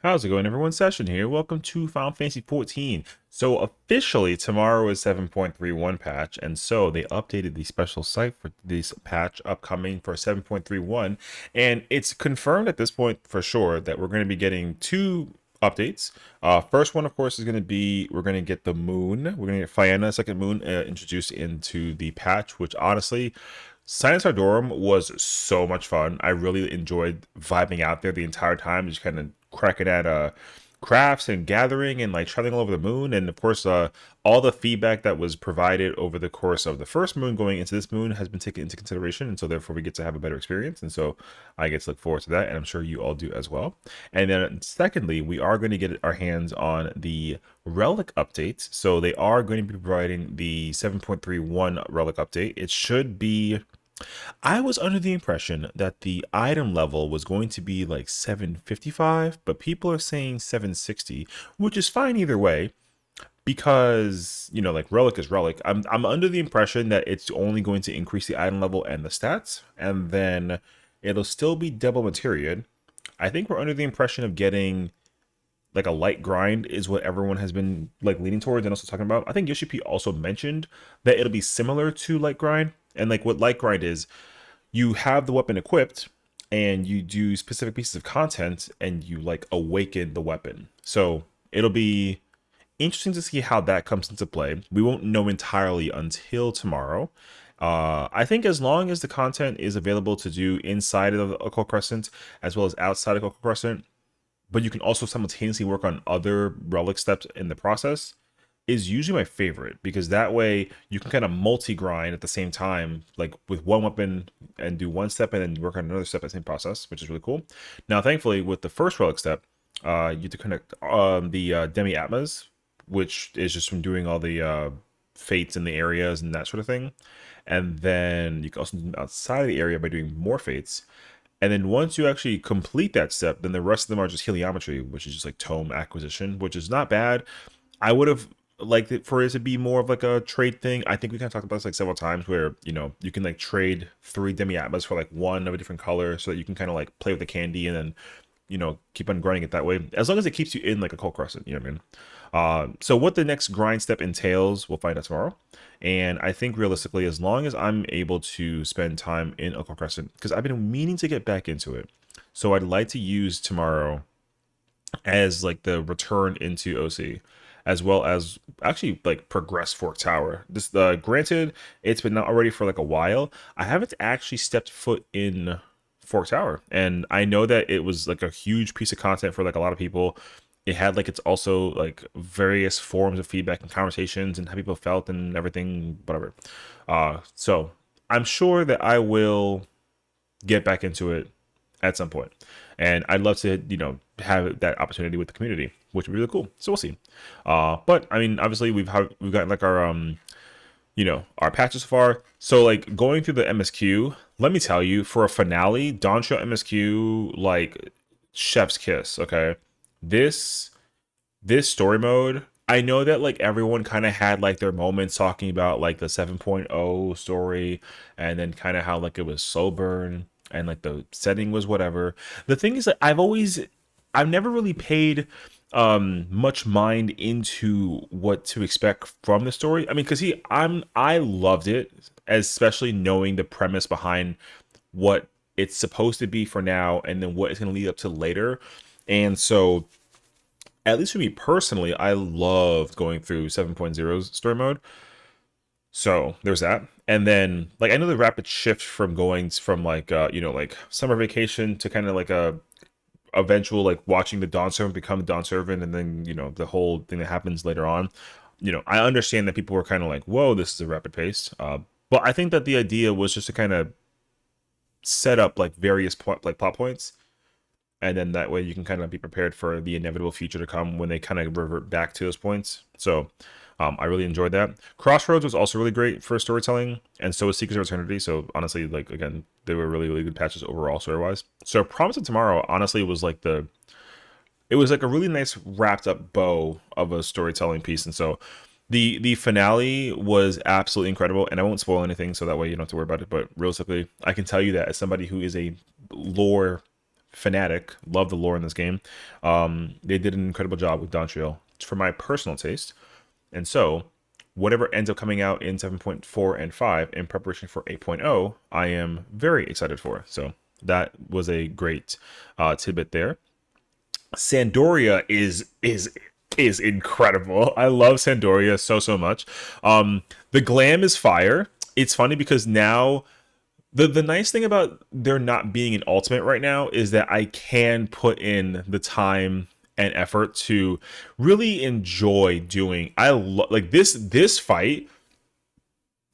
How's it going, everyone? Session here. Welcome to Final Fantasy XIV. So officially, tomorrow is 7.31 patch, and so they updated the special site for this patch upcoming for 7.31, and it's confirmed at this point for sure that we're going to be getting two updates. First one, of course, is going to be we're going to get the moon. We're going to get Phaeanna, second moon, introduced into the patch, which honestly. Science Ardorum was so much fun. I really enjoyed vibing out there the entire time, just kind of cracking at crafts and gathering and like traveling all over the moon. And of course, all the feedback that was provided over the course of the first moon going into this moon has been taken into consideration. And so therefore we get to have a better experience. And so I get to look forward to that. And I'm sure you all do as well. And then secondly, we are going to get our hands on the Relic updates. So they are going to be providing the 7.31 Relic update. It should be I was under the impression that the item level was going to be like 755, but people are saying 760, which is fine either way because, like Relic is Relic. I'm under the impression that it's only going to increase the item level and the stats, and then it'll still be double materia. I think we're under the impression of getting like a light grind is what everyone has been like leaning towards and also talking about. I think Yoshi P also mentioned that it'll be similar to light grind. And like what light grind is, you have the weapon equipped and you do specific pieces of content and you like awaken the weapon. So it'll be interesting to see how that comes into play. We won't know entirely until tomorrow. I think as long as the content is available to do inside of Occult Crescent as well as outside of Occult Crescent, but you can also simultaneously work on other relic steps in the process, is usually my favorite because that way you can kind of multi-grind at the same time, like with one weapon and do one step and then work on another step at the same process, which is really cool. Now, thankfully, with the first relic step, you have to connect the Demi Atmas, which is just from doing all the fates in the areas and that sort of thing. And then you can also do them outside of the area by doing more fates. And then once you actually complete that step, then the rest of them are just heliometry, which is just like tome acquisition, which is not bad. I would have liked it for it to be more of like a trade thing. I think we kind of talked about this like several times where, you can like trade 3 demi-atmas for like one of a different color so that you can kind of like play with the candy and then, keep on grinding it that way. As long as it keeps you in like a cold crescent, you know what I mean? So what the next grind step entails, we'll find out tomorrow. And I think realistically, as long as I'm able to spend time in Occult Crescent, because I've been meaning to get back into it. So I'd like to use tomorrow as like the return into OC, as well as actually like progress Fork Tower. This granted, it's been already for like a while. I haven't actually stepped foot in Fork Tower, and I know that it was like a huge piece of content for like a lot of people. It had like it's also like various forms of feedback and conversations and how people felt and everything, whatever. So I'm sure that I will get back into it at some point. And I'd love to, have that opportunity with the community, which would be really cool. So we'll see. But I mean, obviously we've got like our our patches so far. So like going through the MSQ, let me tell you, for a finale, Dawn Show MSQ, like chef's kiss, okay? This this story mode, I know that like everyone kind of had like their moments talking about like the 7.0 story and then kind of how like it was slow burn and like the setting was whatever. The thing is that I've never really paid much mind into what to expect from the story. I mean, because I loved it, especially knowing the premise behind what it's supposed to be for now and then what it's going to lead up to later. And so at least for me personally, I loved going through 7.0's story mode. So there's that. And then like I know the rapid shift from going from like like summer vacation to kind of like a eventual like watching the Dawn Servant become the Dawn Servant and then, the whole thing that happens later on. I understand that people were kind of like, whoa, this is a rapid pace. But I think that the idea was just to kind of set up like various like plot points, and then that way you can kind of be prepared for the inevitable future to come when they kind of revert back to those points. So I really enjoyed that. Crossroads was also really great for storytelling, and so was Secrets of Eternity. So honestly, like again, they were really really good patches overall story wise. So Promise of Tomorrow honestly was like it was like a really nice wrapped up bow of a storytelling piece, and so the finale was absolutely incredible. And I won't spoil anything, so that way you don't have to worry about it. But realistically, I can tell you that as somebody who is a lore fanatic, love the lore in this game. They did an incredible job with Dontriel for my personal taste. And so, whatever ends up coming out in 7.4 and 5 in preparation for 8.0, I am very excited for. So, that was a great tidbit there. Sandoria is incredible. I love Sandoria so much. The glam is fire. It's funny because now the nice thing about there not being an ultimate right now is that I can put in the time and effort to really enjoy doing. Like this fight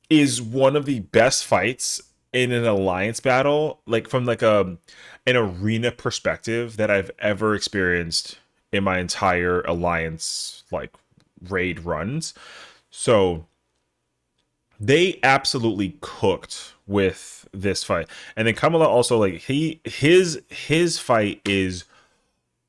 is one of the best fights in an alliance battle, like from like an arena perspective that I've ever experienced in my entire alliance like raid runs. So they absolutely cooked with this fight. And then Kamala also, like, his fight is,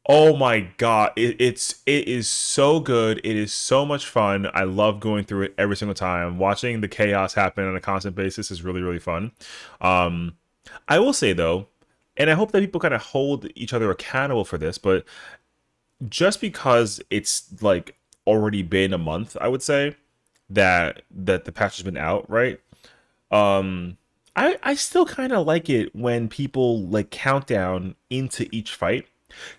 oh my god, it is so good. It is so much fun. I love going through it every single time. Watching the chaos happen on a constant basis is really fun. I will say though, and I hope that people kind of hold each other accountable for this, but just because it's like already been a month, I would say that the patch has been out, right? I still kind of like it when people like count down into each fight.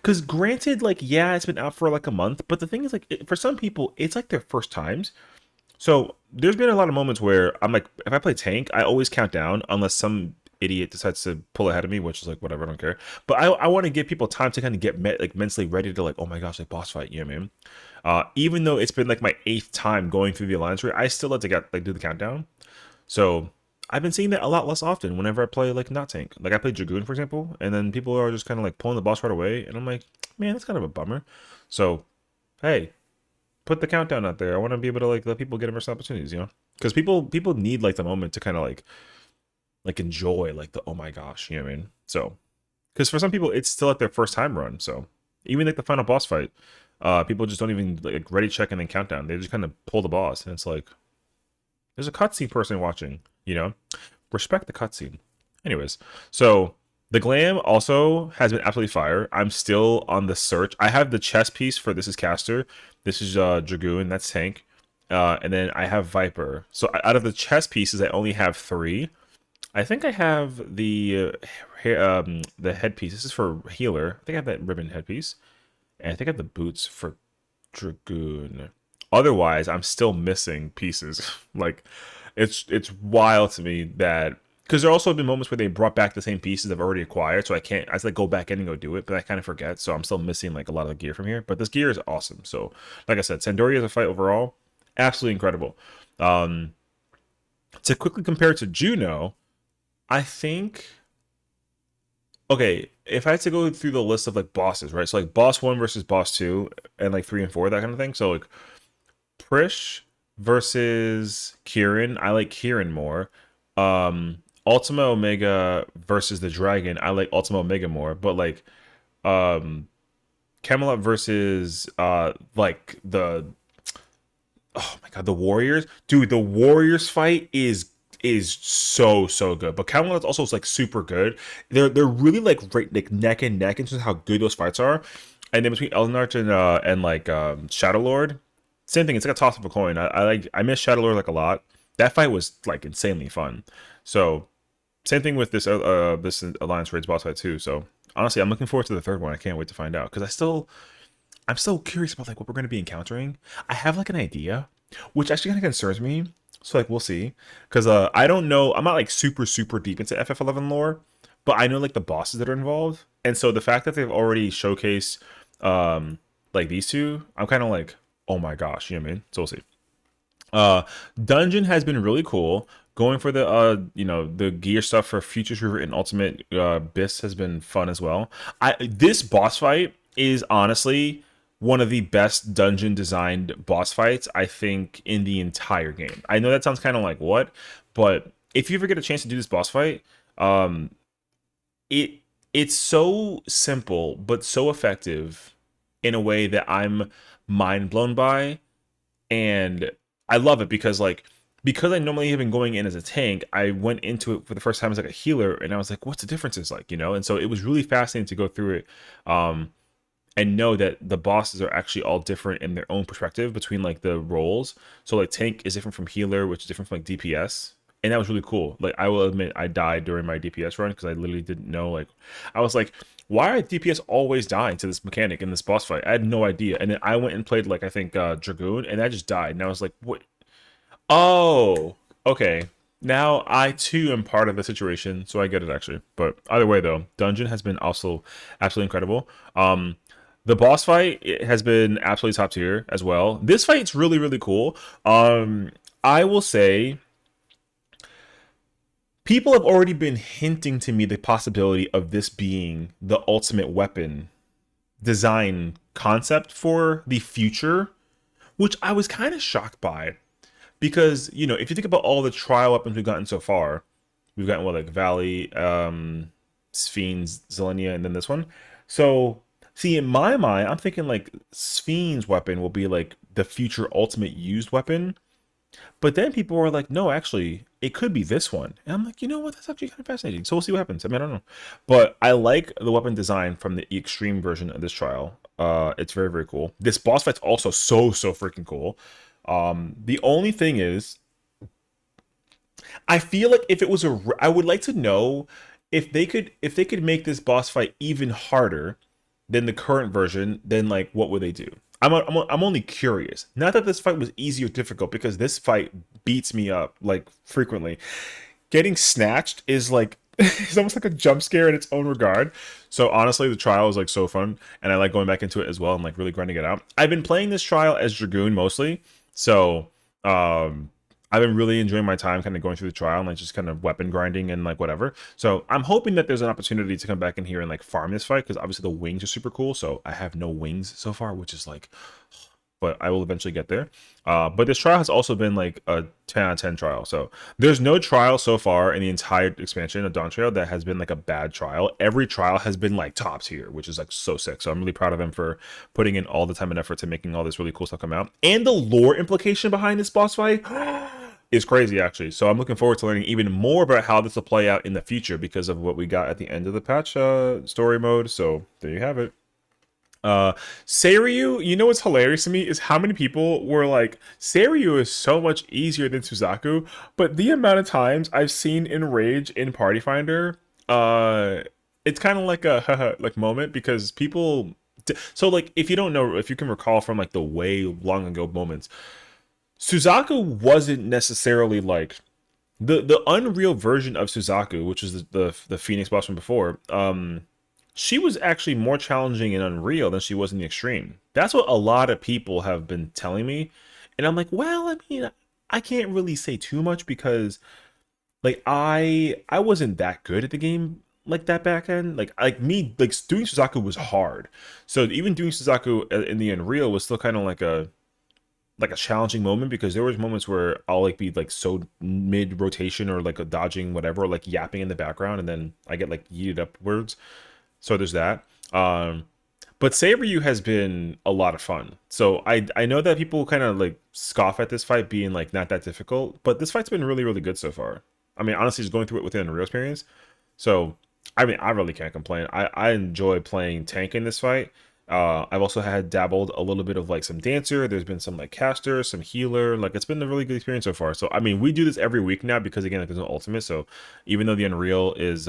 Because granted, like, yeah, it's been out for like a month, but the thing is, like, for some people, it's like their first times. So there's been a lot of moments where I'm like, if I play tank, I always count down unless some idiot decides to pull ahead of me, which is like whatever, I don't care. But I want to give people time to kind of get like mentally ready to like, oh my gosh, like boss fight, you know what I mean? Even though it's been like my 8th time going through the alliance raid, I still like to get like do the countdown. So I've been seeing that a lot less often whenever I play like not tank. Like I play Dragoon, for example, and then people are just kind of like pulling the boss right away, and I'm like, man, that's kind of a bummer. So hey, put the countdown out there. I want to be able to like let people get immersive opportunities, you know, because people need like the moment to kind of like enjoy like the oh my gosh, you know what I mean? So because for some people it's still at their first time run, so even like the final boss fight, people just don't even like ready check and then countdown. They just kind of pull the boss, and it's like there's a cutscene person watching, you know, respect the cutscene. Anyways, so the glam also has been absolutely fire. I'm still on the search. I have the chess piece for this is caster, this is Dragoon, that's tank, and then I have Viper. So out of the chess pieces, I only have 3. I think I have the headpiece. This is for healer. I think I have that ribbon headpiece, and I think I have the boots for Dragoon. Otherwise, I'm still missing pieces. Like, it's wild to me that because there also have been moments where they brought back the same pieces I've already acquired, so I just like go back in and go do it, but I kind of forget, so I'm still missing like a lot of the gear from here. But this gear is awesome. So, like I said, Sandoria is a fight overall, absolutely incredible. To quickly compare to Juno, I think. Okay, if I had to go through the list of like bosses, right? So like boss 1 versus boss 2, and like 3 and 4, that kind of thing. So like Prish versus Kieran, I like Kieran more. Ultima Omega versus the Dragon, I like Ultima Omega more. But like Camelot versus like the oh my god, the Warriors, dude, the Warriors fight is so good. But Camelot's also like super good. They're really like right like neck and neck in terms of how good those fights are. And then between Eldenarch and like Shadow Lord, same thing. It's like a toss of a coin. I miss Shadow Lord like a lot. That fight was like insanely fun. So same thing with this this Alliance Raids boss fight too. So honestly, I'm looking forward to the third one. I can't wait to find out because I'm still curious about like what we're going to be encountering. I have like an idea, which actually kind of concerns me. So like we'll see, because I don't know. I'm not like super deep into FF11 lore, but I know like the bosses that are involved, and so the fact that they've already showcased like these two, I'm kind of like, oh my gosh, you know what I mean? So we'll see. Dungeon has been really cool. Going for the you know, the gear stuff for Futures River and Ultimate Bis has been fun as well. This boss fight is honestly one of the best dungeon designed boss fights I think in the entire game. I know that sounds kind of like what, but if you ever get a chance to do this boss fight, it's so simple but so effective in a way that I'm mind blown by, and I love it because like because I normally have been going in as a tank, I went into it for the first time as like a healer, and I was like, what's the differences like, you know? And so it was really fascinating to go through it. And know that the bosses are actually all different in their own perspective between like the roles. So like tank is different from healer, which is different from like DPS. And that was really cool. Like I will admit I died during my DPS run because I literally didn't know, like I was like, why are DPS always dying to this mechanic in this boss fight? I had no idea. And then I went and played like I think Dragoon, and I just died. And I was like, what? Oh, okay. Now I too am part of the situation, so I get it actually. But either way though, dungeon has been also absolutely incredible. The boss fight, it has been absolutely top tier as well. This fight's really, really cool. I will say people have already been hinting to me the possibility of this being the ultimate weapon design concept for the future, which I was kind of shocked by. Because, you know, if you think about all the trial weapons we've gotten so far, we've gotten what, like Valley, Sphene's, Zelenia, and then this one. So, see, in my mind, I'm thinking like Sphene's weapon will be like the future ultimate used weapon. But then people were like, no, actually, it could be this one. And I'm like, you know what? That's actually kind of fascinating. So we'll see what happens. I mean, I don't know. But I like the weapon design from the extreme version of this trial. It's very, very cool. This boss fight's also so freaking cool. The only thing is, I feel like if it was I would like to know if they could make this boss fight even harder than the current version, then like what would they do? I'm only curious. Not that this fight was easy or difficult, because this fight beats me up like frequently. Getting snatched is like it's almost like a jump scare in its own regard. So honestly, the trial is like so fun, and I like going back into it as well and like really grinding it out. I've been playing this trial as Dragoon mostly, so I've been really enjoying my time kind of going through the trial and like just kind of weapon grinding and like whatever. So I'm hoping that there's an opportunity to come back in here and like farm this fight, because obviously the wings are super cool. So I have no wings so far, which is like, but I will eventually get there. But this trial has also been like a 10 out of 10 trial. So there's no trial so far in the entire expansion of Dawn Trail that has been like a bad trial. Every trial has been like top tier, which is like so sick. So I'm really proud of them for putting in all the time and effort to making all this really cool stuff come out. And the lore implication behind this boss fight is crazy actually. So I'm looking forward to learning even more about how this will play out in the future because of what we got at the end of the patch story mode. So there you have it. Seiryu, you know what's hilarious to me is how many people were like, Seiryu is so much easier than Suzaku, but the amount of times I've seen Enrage in Party Finder, it's kind of like a haha like moment, because people so like if you don't know, if you can recall from like the way long ago moments, Suzaku wasn't necessarily like the Unreal version of Suzaku, which is the Phoenix boss from before. She was actually more challenging in Unreal than she was in the Extreme. That's what a lot of people have been telling me. And I'm like, well, I mean, I can't really say too much, because like I wasn't that good at the game like that back then. Like me, like doing Suzaku was hard. So even doing Suzaku in the Unreal was still kind of like a challenging moment, because there was moments where I'll like be like so mid rotation or like a dodging whatever, or like yapping in the background, and then I get like yeeted upwards. So there's that. But Saberyu has been a lot of fun. So I know that people kind of like scoff at this fight being like not that difficult, but this fight's been really, really good so far. I mean, honestly, just going through it within a real experience. So I mean, I really can't complain. I enjoy playing tank in this fight. I've also had dabbled a little bit of like some dancer. There's been some like caster, some healer. Like it's been a really good experience so far. So I mean, we do this every week now because again, like there's no ultimate. So even though the Unreal is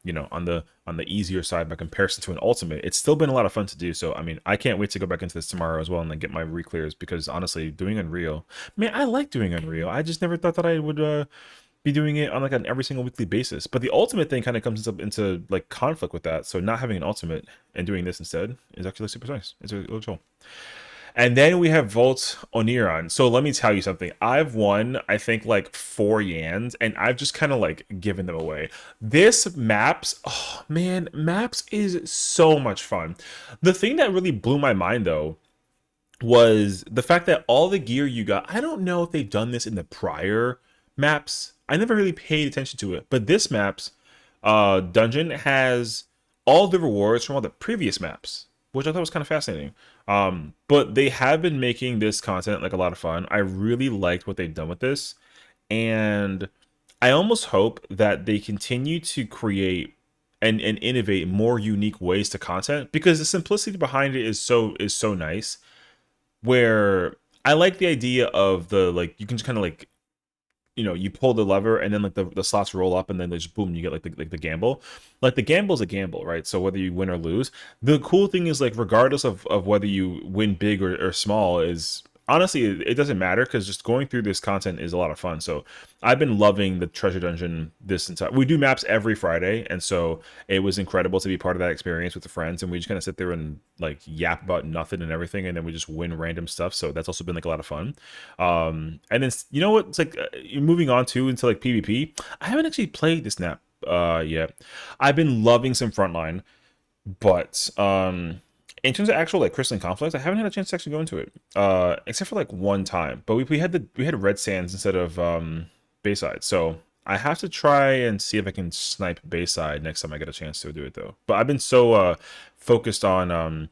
you know, on the easier side by comparison to an ultimate, it's still been a lot of fun to do. So I mean, I can't wait to go back into this tomorrow as well and like get my reclears, because honestly, doing Unreal, man, I like doing Unreal. I just never thought that I would be doing it on like an every single weekly basis. But the ultimate thing kind of comes into like conflict with that. So not having an ultimate and doing this instead is actually super nice. It's really cool. And then we have Volt Oniron. So let me tell you something. I've won, I think, like 4 yans, and I've just kind of like given them away. This maps, oh man, maps is so much fun. The thing that really blew my mind though was the fact that all the gear you got, I don't know if they've done this in the prior maps. I never really paid attention to it, but this maps dungeon has all the rewards from all the previous maps. which I thought was kind of fascinating. But they have been making this content like a lot of fun. I really liked what they've done with this, and I almost hope that they continue to create and innovate more unique ways to content, because the simplicity behind it is so nice. Where I like the idea of the, like, you can just kind of like, you pull the lever and then like the slots roll up and then they just boom, you get like the gamble. Like the gamble is a gamble, right? So whether you win or lose, the cool thing is, like, regardless of whether you win big or small, is honestly it doesn't matter, because just going through this content is a lot of fun. So I've been loving the treasure dungeon this entire. We do maps every Friday, and so it was incredible to be part of that experience with the friends, and we just kind of sit there and like yap about nothing and everything, and then we just win random stuff. So that's also been like a lot of fun. And then you know what? It's like, moving on to into like PvP. I haven't actually played this map yet. I've been loving some frontline, but in terms of actual like crystalline conflicts, I haven't had a chance to actually go into it. Except for like one time. But we had red sands instead of Bayside. So I have to try and see if I can snipe Bayside next time I get a chance to do it, though. But I've been so focused on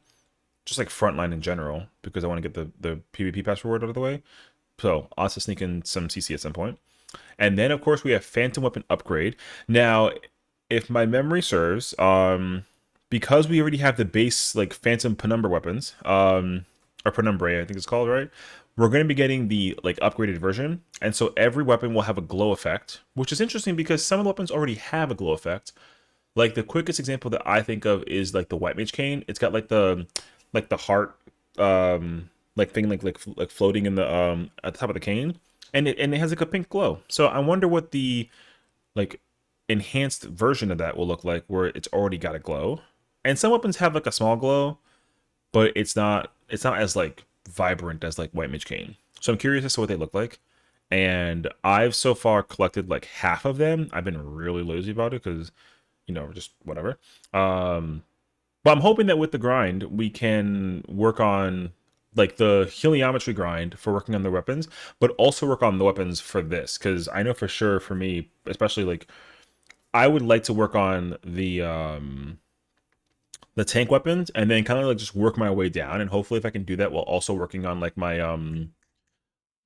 just like frontline in general, because I want to get the PvP pass reward out of the way. So I'll have to sneak in some CC at some point. And then of course we have Phantom Weapon upgrade. Now, if my memory serves, because we already have the base like Phantom Penumbra weapons, or Penumbra, I think it's called, right? We're going to be getting the like upgraded version, and so every weapon will have a glow effect, which is interesting because some of the weapons already have a glow effect. Like the quickest example that I think of is like the White Mage Cane. It's got like the heart like thing like floating in the at the top of the cane, and it has like a pink glow. So I wonder what the like enhanced version of that will look like, where it's already got a glow. And some weapons have like a small glow, but it's not as like vibrant as like White Mage Cane. So I'm curious as to what they look like. And I've so far collected like half of them. I've been really lazy about it because, just whatever. But I'm hoping that with the grind, we can work on like the heliometry grind for working on the weapons, but also work on the weapons for this. Because I know for sure for me, especially, like, I would like to work on the tank weapons and then kind of like just work my way down. And hopefully, if I can do that while also working on like my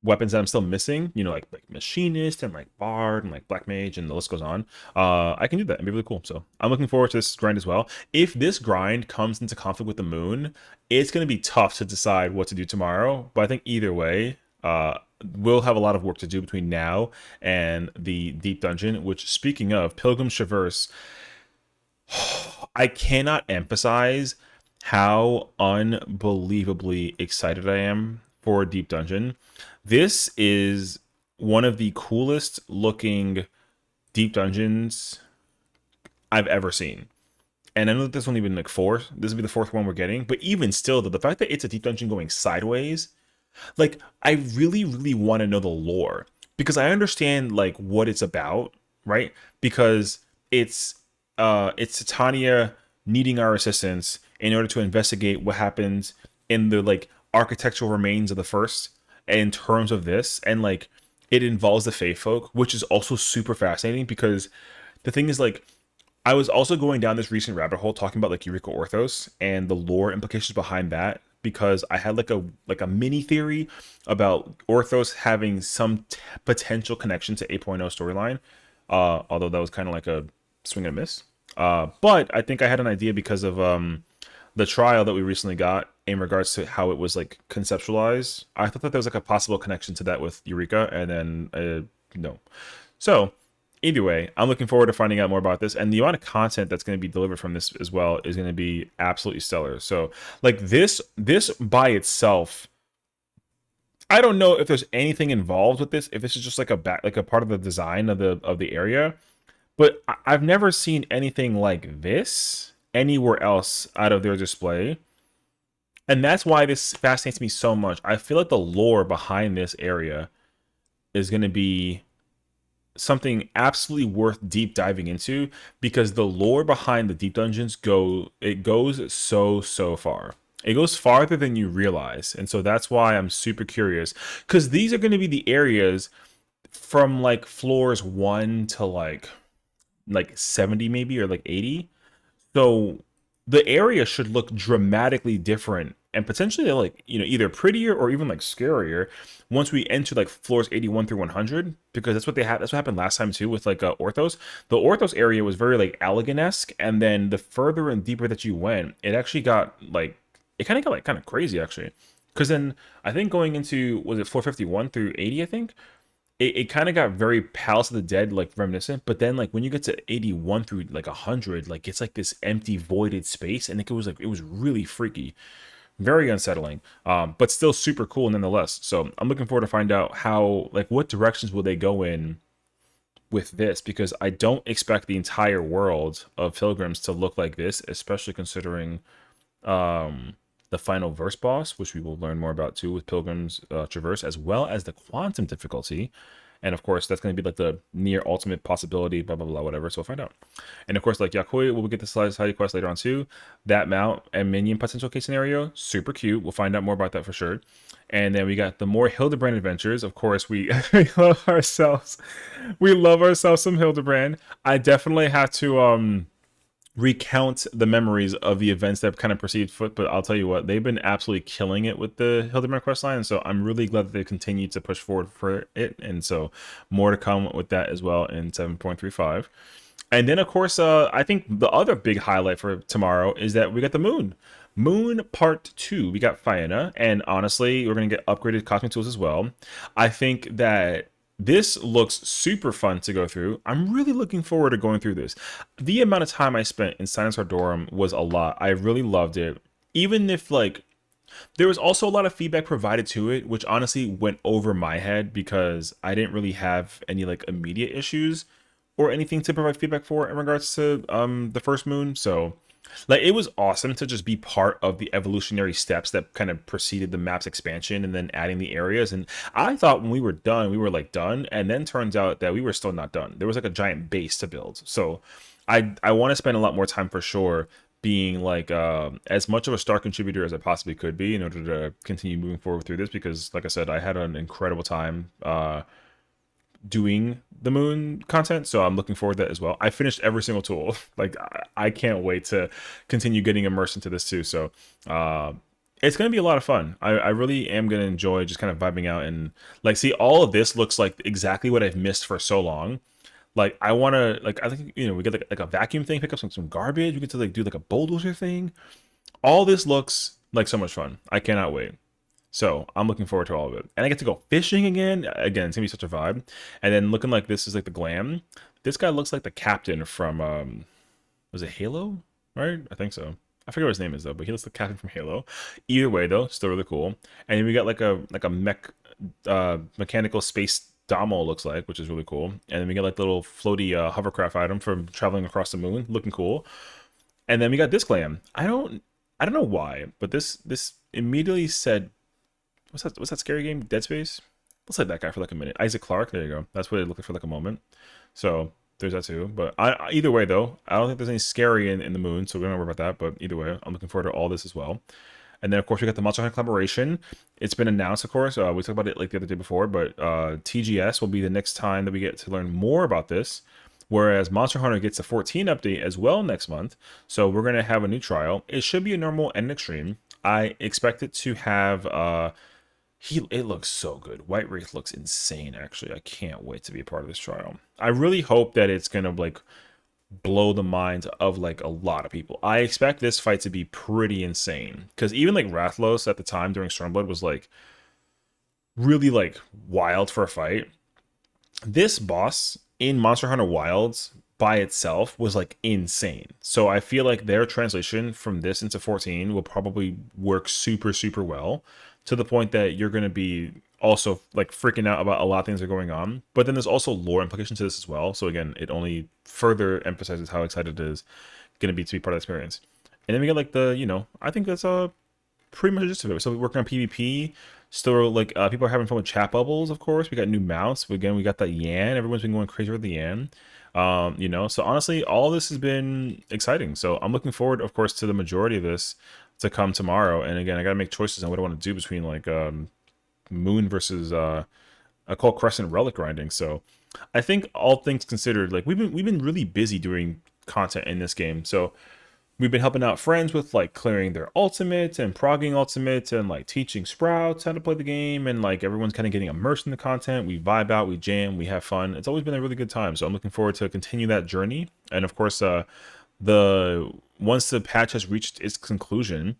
weapons that I'm still missing, like machinist and like bard and like black mage, and the list goes on. I can do that and be really cool. So I'm looking forward to this grind as well. If this grind comes into conflict with the moon, it's going to be tough to decide what to do tomorrow. But I think either way, we'll have a lot of work to do between now and the deep dungeon. Which, speaking of Pilgrim's Traverse, I cannot emphasize how unbelievably excited I am for Deep Dungeon. This is one of the coolest looking Deep Dungeons I've ever seen. And I know that there's only been like four. This will be the fourth one we're getting. But even still, the fact that it's a Deep Dungeon going sideways, like, I really, really want to know the lore, because I understand like what it's about, right? Because it's Titania needing our assistance in order to investigate what happens in the like architectural remains of the first, in terms of this, and like it involves the Fae folk, which is also super fascinating. Because the thing is, like, I was also going down this recent rabbit hole talking about like Eureka Orthos and the lore implications behind that, because I had like a mini theory about Orthos having some potential connection to 8.0 storyline. Although that was kind of like a swing and a miss. But I think I had an idea because of the trial that we recently got in regards to how it was like conceptualized. I thought that there was like a possible connection to that with Eureka, and then no. So either way, I'm looking forward to finding out more about this, and the amount of content that's going to be delivered from this as well is going to be absolutely stellar. So like this by itself, I don't know if there's anything involved with this, if this is just like a part of the design of the area, but I've never seen anything like this anywhere else out of their display. And that's why this fascinates me so much. I feel like the lore behind this area is going to be something absolutely worth deep diving into, because the lore behind the deep dungeons goes so far. It goes farther than you realize. And so that's why I'm super curious, because these are going to be the areas from like floors 1 to like 70 maybe, or like 80. So the area should look dramatically different and potentially like either prettier or even like scarier once we enter like floors 81 through 100, because that's what happened last time too with like Orthos. The Orthos area was very like elegant-esque, and then the further and deeper that you went, it actually got like it kind of got like kind of crazy actually, because then I think going into, was it floor 51 through 80, I think it kind of got very Palace of the Dead like reminiscent, but then like when you get to 81 through like 100, like it's like this empty voided space, and it was really freaky, very unsettling, but still super cool nonetheless. So I'm looking forward to find out how, like, what directions will they go in with this, because I don't expect the entire world of Pilgrims to look like this, especially considering the final verse boss, which we will learn more about too with Pilgrim's Traverse, as well as the quantum difficulty. And of course, that's going to be like the near ultimate possibility, blah, blah, blah, whatever. So we'll find out. And of course, like Yakoi, we'll get the side quest later on too. That mount and minion potential case scenario, super cute. We'll find out more about that for sure. And then we got the more Hildebrand adventures. Of course, we, we love ourselves. We love ourselves some Hildebrand. I definitely have to recount the memories of the events that kind of preceded Foot, but I'll tell you what, they've been absolutely killing it with the Hildebrand questline, and so I'm really glad that they continue to push forward for it, and so more to come with that as well in 7.35. And then of course, I think the other big highlight for tomorrow is that we got the Moon Part 2. We got Phaeanna, and honestly, we're going to get upgraded cosmic tools as well. I think that this looks super fun to go through. I'm really looking forward to going through this. The amount of time I spent in Silence Ardorum was a lot. I really loved it. Even if, like, there was also a lot of feedback provided to it, which honestly went over my head because I didn't really have any, like, immediate issues or anything to provide feedback for in regards to the first Moon. So, like, it was awesome to just be part of the evolutionary steps that kind of preceded the map's expansion and then adding the areas. And I thought when we were done, we were like done. And then turns out that we were still not done. There was like a giant base to build. So I want to spend a lot more time for sure being like as much of a star contributor as I possibly could be in order to continue moving forward through this. Because like I said, I had an incredible time doing the Moon content, so I'm looking forward to that as well. I finished every single tool. Like I can't wait to continue getting immersed into this too. So it's gonna be a lot of fun. I really am gonna enjoy just kind of vibing out and like see all of this looks like exactly what I've missed for so long. Like I want to like I think we get like a vacuum thing, pick up some garbage. We get to like do like a bulldozer thing. All this looks like so much fun. I cannot wait. So I'm looking forward to all of it. And I get to go fishing again. Again, it's gonna be such a vibe. And then looking like this is like the glam. This guy looks like the captain from was it Halo? Right? I think so. I forget what his name is though, but he looks like the captain from Halo. Either way though, still really cool. And then we got like a mechanical space Domo looks like, which is really cool. And then we got like little floaty hovercraft item from traveling across the moon, looking cool. And then we got this glam. I don't know why, but this immediately said, what's that scary game? Dead Space? Let's let that guy for like a minute. Isaac Clarke, there you go. That's what it looked like for like a moment. So there's that too. But either way though, I don't think there's any scary in the Moon, so we don't worry about that. But either way, I'm looking forward to all this as well. And then of course we got the Monster Hunter collaboration. It's been announced, of course. We talked about it like the other day before, but TGS will be the next time that we get to learn more about this. Whereas Monster Hunter gets a 14 update as well next month. So we're going to have a new trial. It should be a normal and an extreme. I expect it to have it looks so good. White Wraith looks insane, actually. I can't wait to be a part of this trial. I really hope that it's gonna like blow the minds of like a lot of people. I expect this fight to be pretty insane. Because even like Rathlos at the time during Stormblood was like really like wild for a fight. This boss in Monster Hunter Wilds by itself was like insane. So I feel like their translation from this into 14 will probably work super, super well, to the point that you're going to be also like freaking out about a lot of things that are going on. But then there's also lore implications to this as well. So again, it only further emphasizes how excited it is going to be part of the experience. And then we got like the, I think that's pretty much just of it. So we're working on PvP. Still, like, people are having fun with chat bubbles, of course. We got new mounts. Again, we got the Yan. Everyone's been going crazy with the Yan. So honestly, all this has been exciting. So I'm looking forward, of course, to the majority of this to come tomorrow. And again, I got to make choices on what I want to do between, like, Moon versus Occult Crescent Relic grinding. So I think all things considered, like, we've been really busy doing content in this game. So we've been helping out friends with like clearing their ultimate and progging ultimate and like teaching sprouts how to play the game, and like everyone's kind of getting immersed in the content. We vibe out, we jam, we have fun. It's always been a really good time, so I'm looking forward to continue that journey. And of course, the once the patch has reached its conclusion,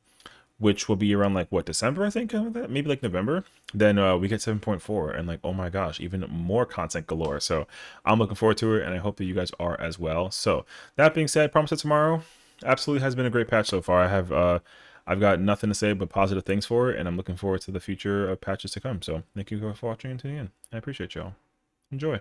which will be around like what, December, I think, maybe like November, then we get 7.4, and like, oh my gosh, even more content galore. So I'm looking forward to it, and I hope that you guys are as well. So that being said, promise that tomorrow absolutely has been a great patch so far. I've got nothing to say but positive things for it, and I'm looking forward to the future of patches to come. So thank you for watching until the end. I appreciate y'all. Enjoy.